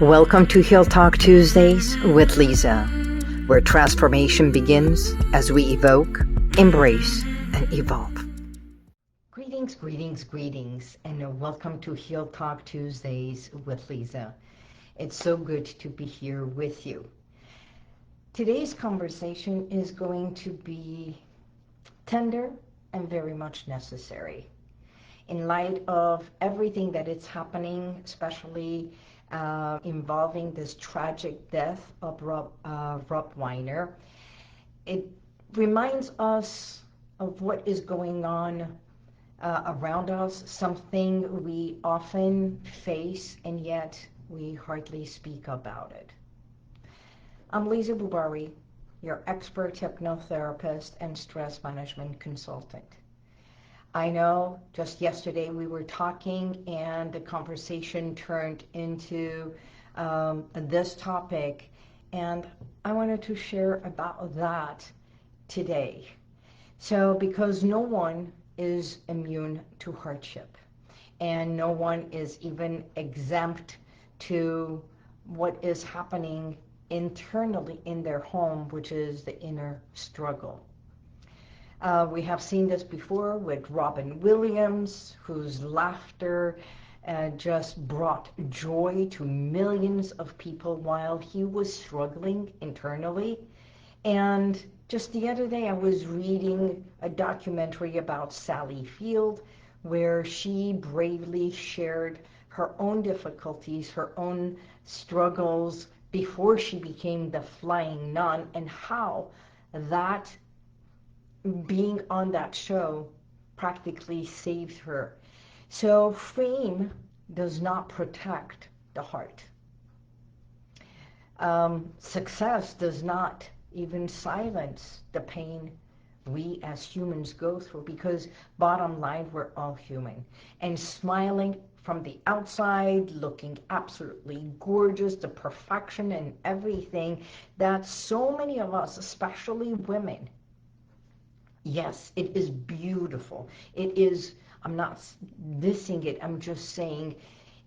Welcome to Heal Talk Tuesdays with Liza, where transformation begins as we evoke, embrace, and evolve. Greetings, and welcome to Heal Talk Tuesdays with Liza. It's so good to be here with you. Today's conversation is going to be tender and very much necessary. In light of everything that is happening, especially involving this tragic death of Rob Weiner, it reminds us of what is going on around us, something we often face and yet we hardly speak about it. I'm Liza Boubari, your expert hypnotherapist and stress management consultant. I know just yesterday we were talking and the conversation turned into this topic, and I wanted to share about that today. So because no one is immune to hardship, and no one is even exempt to what is happening internally in their home, which is the inner struggle. We have seen this before with Robin Williams, whose laughter just brought joy to millions of people while he was struggling internally. And just the other day I was reading a documentary about Sally Field, where she bravely shared her own difficulties, her own struggles before she became the flying nun, and how that being on that show practically saved her. So fame does not protect the heart. Success does not even silence the pain we as humans go through, because bottom line, we're all human. And smiling from the outside, looking absolutely gorgeous, the perfection and everything that so many of us, especially women, yes, it is beautiful. It is, I'm not dissing it, I'm just saying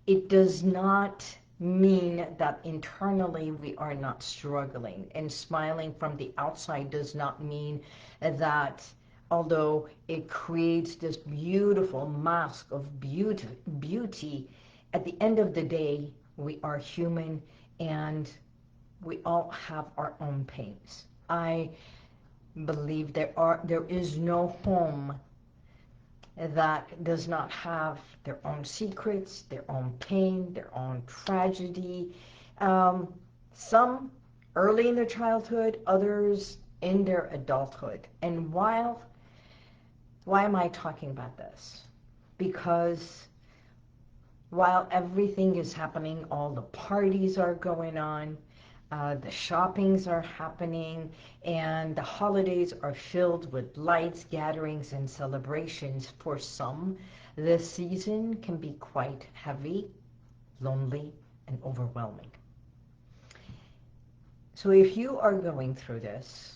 it does not mean that internally we are not struggling. And smiling from the outside does not mean that, although it creates this beautiful mask of beauty, at the end of the day, we are human and we all have our own pains. I believe there is no home that does not have their own secrets, their own pain, their own tragedy. Some early in their childhood, others in their adulthood. And why am I talking about this? Because while everything is happening, all the parties are going on, the shoppings are happening, and the holidays are filled with lights, gatherings, and celebrations. For some, this season can be quite heavy, lonely, and overwhelming. So if you are going through this,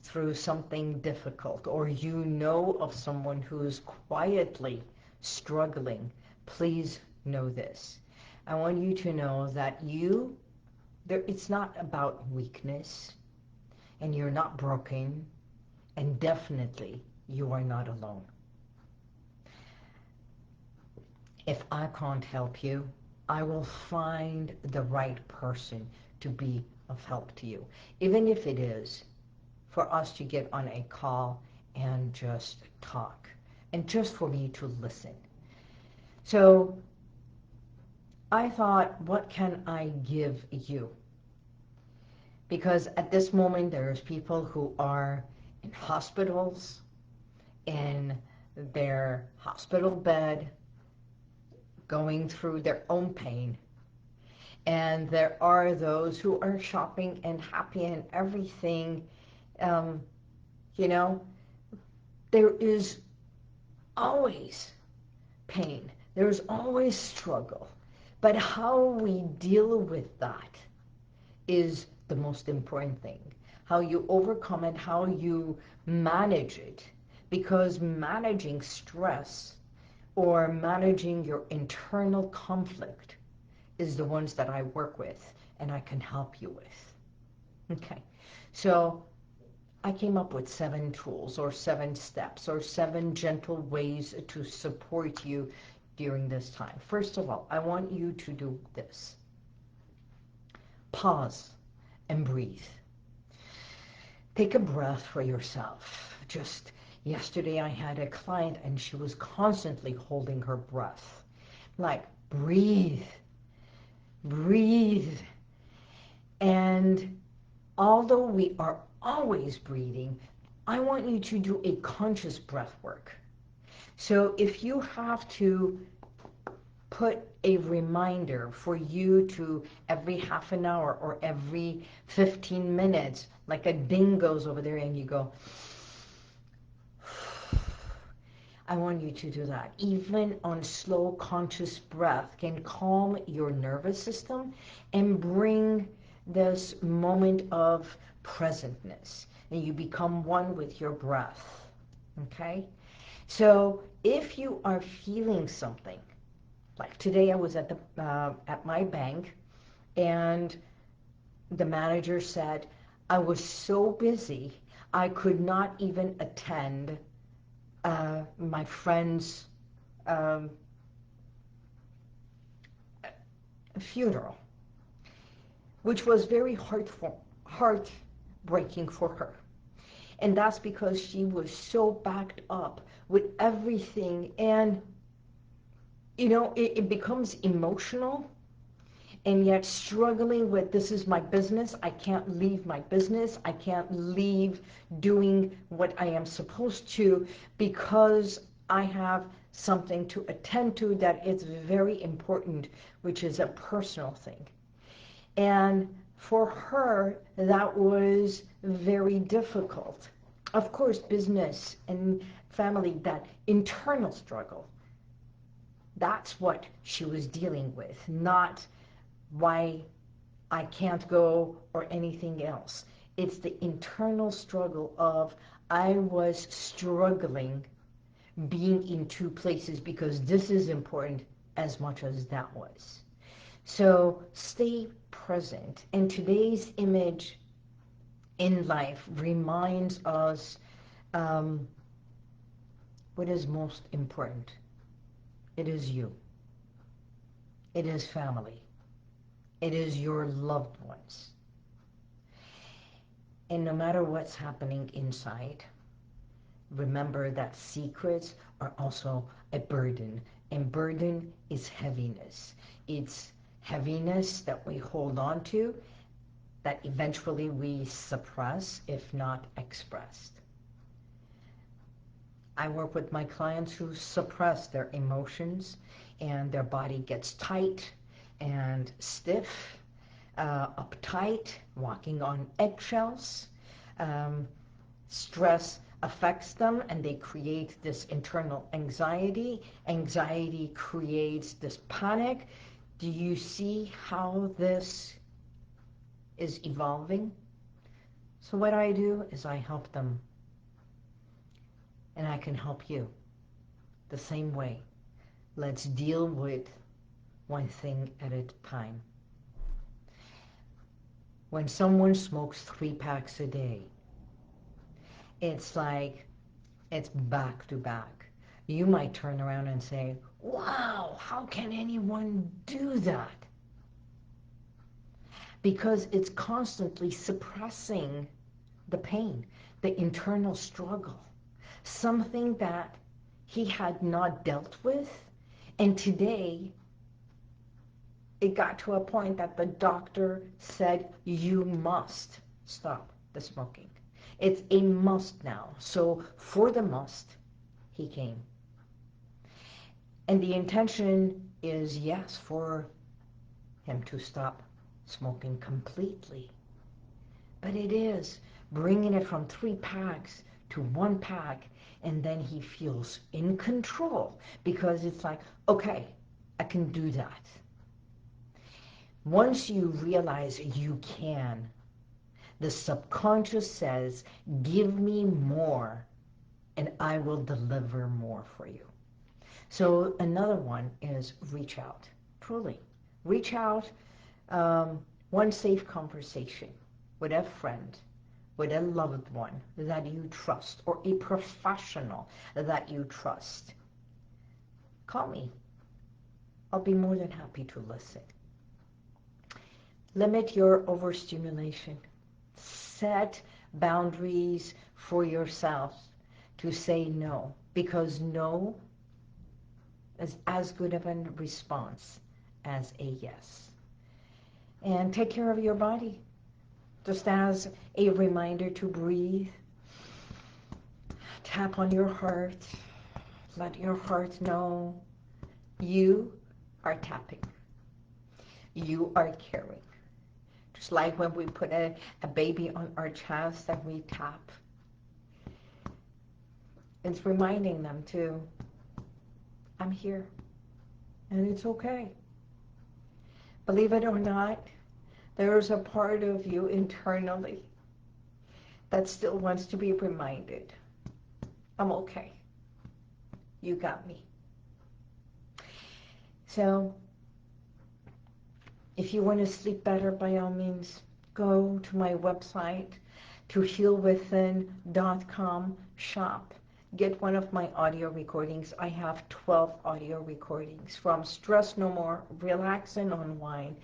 through something difficult, or you know of someone who is quietly struggling, please know this. I want you to know that it's not about weakness, and you're not broken, and definitely you are not alone. If I can't help you, I will find the right person to be of help to you, even if it is for us to get on a call and just talk, and just for me to listen. So I thought, what can I give you? Because at this moment, there's people who are in hospitals, in their hospital bed, going through their own pain. And there are those who are shopping and happy and everything. There is always pain. There's always struggle. But how we deal with that is the most important thing. How you overcome it, how you manage it. Because managing stress or managing your internal conflict is the ones that I work with and I can help you with. Okay, so I came up with 7 tools or 7 steps or 7 gentle ways to support you during this time. First of all, I want you to do this. Pause and breathe. Take a breath for yourself. Just yesterday I had a client and she was constantly holding her breath. Like, breathe, breathe. And although we are always breathing, I want you to do a conscious breath work. So if you have to put a reminder for you to every half an hour or every 15 minutes, like a ding goes over there and you go, I want you to do that. Even on slow conscious breath can calm your nervous system and bring this moment of presentness, and you become one with your breath. Okay? So if you are feeling something, like today I was at my bank, and the manager said I was so busy I could not even attend my friend's funeral, which was very heartbreaking for her. And that's because she was so backed up with everything. And, you know, it becomes emotional, and yet struggling with, this is my business. I can't leave my business. I can't leave doing what I am supposed to because I have something to attend to that is very important, which is a personal thing. And for her, that was very difficult. Of course, business and family, that internal struggle, that's what she was dealing with, not why I can't go or anything else. It's the internal struggle of, I was struggling being in 2 places because this is important as much as that was. So stay present. And today's image in life reminds us what is most important. It is you. It is family. It is your loved ones. And no matter what's happening inside, remember that secrets are also a burden. And burden is heaviness. It's heaviness that we hold on to, that eventually we suppress, if not expressed. I work with my clients who suppress their emotions, and their body gets tight and stiff, uptight, walking on eggshells. Stress affects them, and they create this internal anxiety. Anxiety creates this panic. Do you see how this is evolving? So what I do is I help them, and I can help you the same way. Let's deal with one thing at a time. When someone smokes 3 packs a day, it's like it's back to back. You might turn around and say, wow, how can anyone do that? Because it's constantly suppressing the pain, the internal struggle, something that he had not dealt with. And today, it got to a point that the doctor said, you must stop the smoking. It's a must now. So for the must, he came. And the intention is, yes, for him to stop smoking completely. But it is bringing it from 3 packs to 1 pack, and then he feels in control because it's like, okay, I can do that. Once you realize you can, the subconscious says, give me more and I will deliver more for you. So another one is reach out. Truly, Reach out, one safe conversation with a friend, with a loved one that you trust, or a professional that you trust. Call me. I'll be more than happy to listen. Limit your overstimulation. Set boundaries for yourself to say no, because no is as good of a response as a yes. And take care of your body, just as a reminder to breathe. Tap on your heart. Let your heart know you are tapping. You are caring. Just like when we put a baby on our chest and we tap. It's reminding them to, I'm here. And it's okay. Believe it or not, there's a part of you internally that still wants to be reminded. I'm okay. You got me. So, if you want to sleep better, by all means, go to my website, to HealWithin.com, shop. Get one of my audio recordings. I have 12 audio recordings from Stress No More, Relax and Unwind,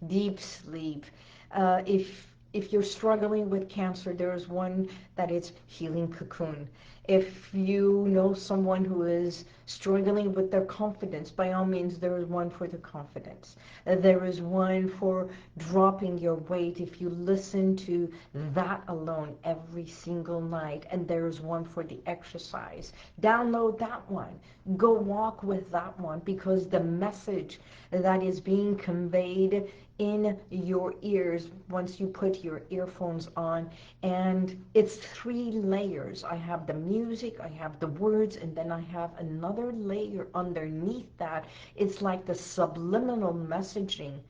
Deep Sleep. If you're struggling with cancer, there is one that is Healing Cocoon. If you know someone who is struggling with their confidence, by all means, there is one for the confidence. There is one for dropping your weight if you listen to that alone every single night. And there is one for the exercise. Download that one. Go walk with that one, because the message that is being conveyed in your ears once you put your earphones on, and it's 3 layers. I have the music, I have the words, and then I have another layer underneath that. It's like the subliminal messaging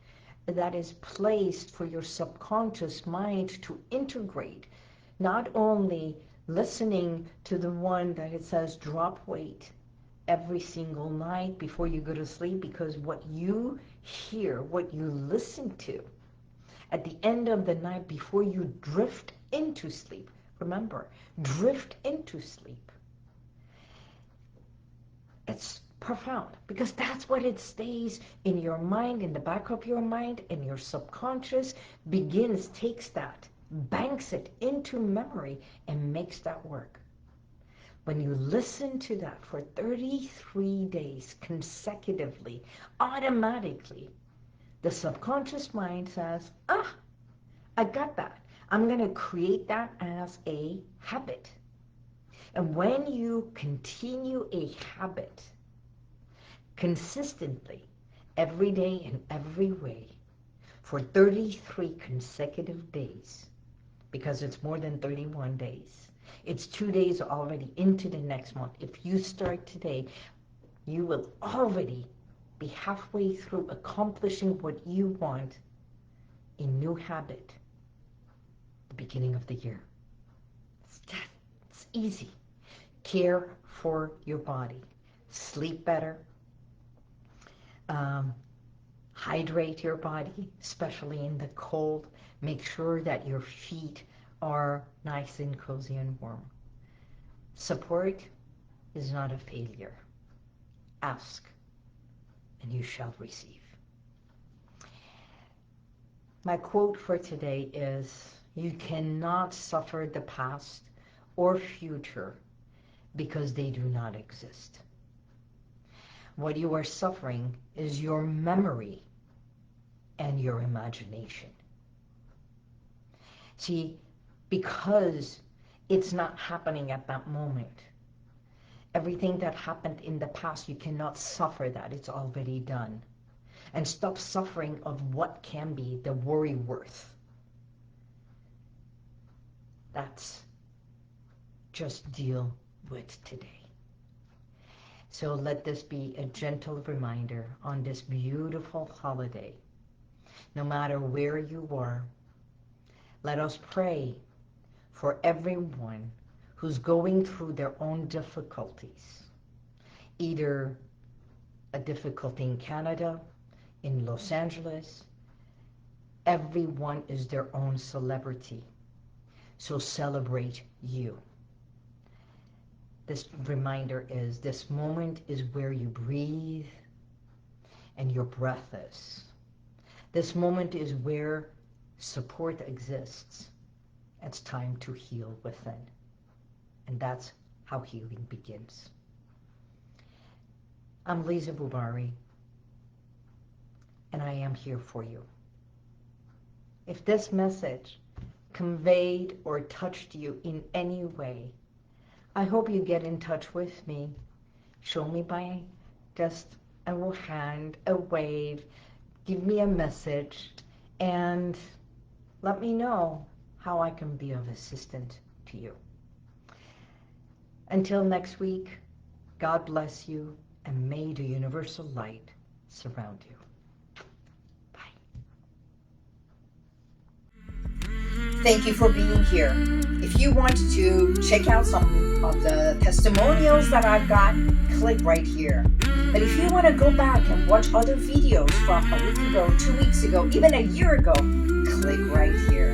that is placed for your subconscious mind to integrate. Not only listening to the one that it says drop weight every single night before you go to sleep, because what you hear, what you listen to at the end of the night before you drift into sleep, remember, drift into sleep, it's profound, because that's what it stays in your mind, in the back of your mind, and your subconscious takes that, banks it into memory, and makes that work. When you listen to that for 33 days consecutively, automatically, the subconscious mind says, I got that. I'm going to create that as a habit. And when you continue a habit consistently, every day and every way, for 33 consecutive days, because it's more than 31 days, it's 2 days already into the next month. If you start today, you will already be halfway through accomplishing what you want, a new habit, the beginning of the year. It's easy. Care for your body. Sleep better. Hydrate your body, especially in the cold. Make sure that your feet are nice and cozy and warm. Support is not a failure. Ask, and you shall receive. My quote for today is, you cannot suffer the past or future because they do not exist. What you are suffering is your memory and your imagination. See, because it's not happening at that moment, everything that happened in the past, you cannot suffer that. It's already done. And stop suffering of what can be the worry worth. That's just deal with today. So let this be a gentle reminder on this beautiful holiday. No matter where you are, let us pray for everyone who's going through their own difficulties. Either a difficulty in Canada, in Los Angeles. Everyone is their own celebrity. So celebrate you. This reminder is this moment is where you breathe and your breath is. This moment is where support exists. It's time to heal within. And that's how healing begins. I'm Liza Boubari, and I am here for you. If this message conveyed or touched you in any way, I hope you get in touch with me. Show me by just a little hand, a wave, give me a message, and let me know how I can be of assistance to you. Until next week, God bless you, and may the universal light surround you. Bye. Thank you for being here. If you want to check out some of the testimonials that I've got, click right here. But if you want to go back and watch other videos from a week ago, 2 weeks ago, even a year ago, click right here.